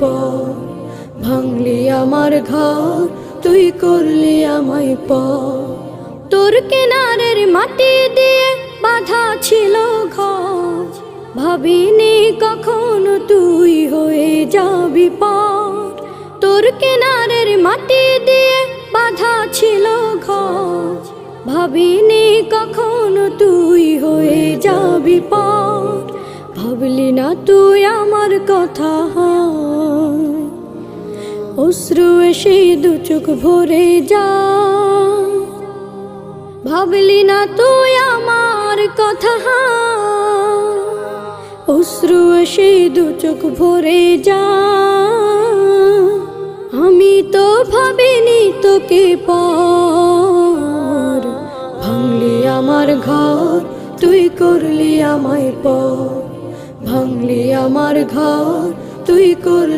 পর, ভাঙলি আমার ঘর, তুই করলি আমায় পর। তোর কিনারের মাটি দিয়ে বাঁধা ছিল ঘর, ভাবিনি কখনো তুই হয়ে যাবি পর। তোর কিনারের মাটি দিয়ে বাঁধা ছিল ঘর, ভাবিনি কখনো তুই হয়ে যাবি পর। ভাবলি না তুই আমার কথা, অশ্রু এসে দু চোখ ভরে যায়। ভাবলি না তুই আমার কথা, অশ্রু এসে দু চোখ ভরে যায়। আমি তো ভাবিনি তোকে পর, ভাঙলি আমার ঘর, তুই করলি আমায় পর। ভাঙলি আমার ঘর, তুই করলি